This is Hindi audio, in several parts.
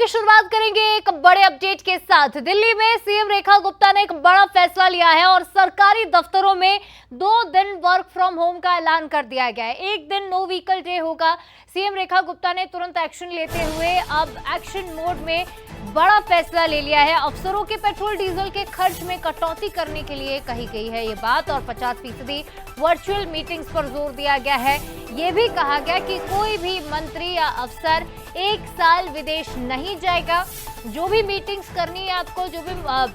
शुरुआत करेंगे एक बड़े अपडेट के साथ। दिल्ली में सीएम रेखा गुप्ता ने एक बड़ा फैसला लिया है और सरकारी दफ्तरों में 2 दिन वर्क फ्रॉम होम का ऐलान कर दिया गया है। एक दिन नो व्हीकल डे होगा। सीएम रेखा गुप्ता ने तुरंत एक्शन लेते हुए अब एक्शन मोड में बड़ा फैसला ले लिया है। अफसरों के पेट्रोल डीजल के खर्च में कटौती करने के लिए कही गई है ये बात और 50% वर्चुअल मीटिंग्स पर जोर दिया गया है। ये भी कहा गया कि कोई भी मंत्री या अफसर 1 साल विदेश नहीं जाएगा। जो भी मीटिंग्स करनी है आपको, जो भी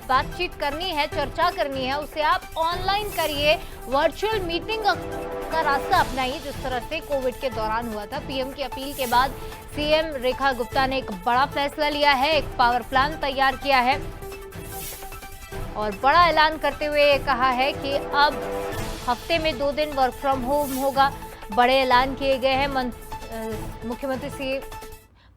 बातचीत करनी है, चर्चा करनी है, उसे आप ऑनलाइन करिए, वर्चुअल मीटिंग का रास्ता अपनाइए जिस तरह से कोविड के दौरान हुआ था। पीएम की अपील के बाद सीएम रेखा गुप्ता ने एक बड़ा फैसला लिया है, एक पावर प्लान तैयार किया है और बड़ा ऐलान करते हुए ये कहा है कि अब हफ्ते में 2 दिन वर्क फ्रॉम होम होगा। बड़े ऐलान किए गए हैं।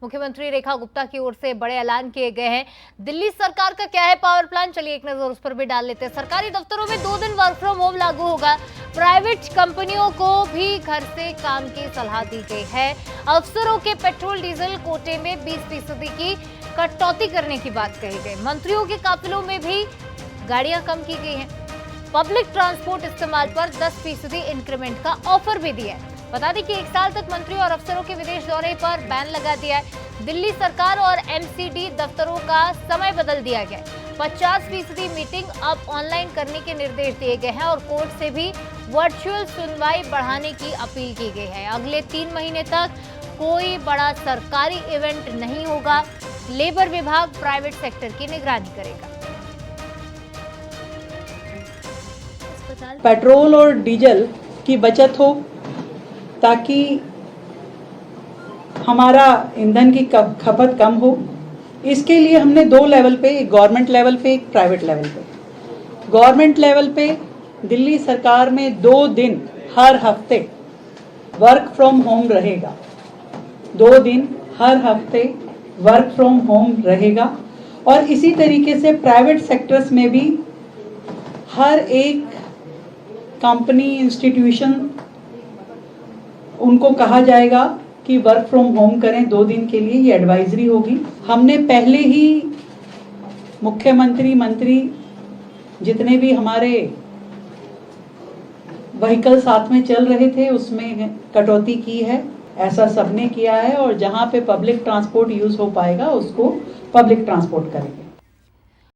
मुख्यमंत्री रेखा गुप्ता की ओर से बड़े ऐलान किए गए हैं। दिल्ली सरकार का क्या है पावर प्लान, चलिए एक नजर उस पर भी डाल लेते हैं। सरकारी दफ्तरों में 2 दिन वर्क फ्रॉम होम लागू होगा। प्राइवेट कंपनियों को भी घर से काम की सलाह दी गई है। अफसरों के पेट्रोल डीजल कोटे में 20% की कटौती करने की बात कही गई। मंत्रियों के काफिलों में भी गाड़ियां कम की गई हैं। पब्लिक ट्रांसपोर्ट इस्तेमाल पर 10% इंक्रीमेंट का ऑफर भी दिया है। बता दें कि 1 साल तक मंत्रियों और अफसरों के विदेश दौरे पर बैन लगा दिया है। दिल्ली सरकार और एमसीडी दफ्तरों का समय बदल दिया गया है। 50% मीटिंग अब ऑनलाइन करने के निर्देश दिए गए हैं और कोर्ट से भी वर्चुअल सुनवाई बढ़ाने की अपील की गई है। अगले 3 महीने तक कोई बड़ा सरकारी इवेंट नहीं होगा। लेबर विभाग प्राइवेट सेक्टर की निगरानी करेगा। पेट्रोल और डीजल की बचत हो ताकि हमारा ईंधन की खपत कम हो। इसके लिए हमने 2 लेवल पे, एक गवर्नमेंट लेवल पे, एक प्राइवेट लेवल पे। गवर्नमेंट लेवल पे दिल्ली सरकार में 2 दिन हर हफ्ते वर्क फ्रॉम होम रहेगा। 2 दिन हर हफ्ते वर्क फ्रॉम होम रहेगा और इसी तरीके से प्राइवेट सेक्टर्स में भी हर एक कंपनी, इंस्टीट्यूशन, उनको कहा जाएगा कि वर्क फ्रॉम होम करें 2 दिन के लिए। ये एडवाइजरी होगी। हमने पहले ही मुख्यमंत्री, मंत्री, जितने भी हमारे व्हीकल साथ में चल रहे थे उसमें कटौती की है। ऐसा सबने किया है और जहां पे पब्लिक ट्रांसपोर्ट यूज हो पाएगा उसको पब्लिक ट्रांसपोर्ट करेंगे।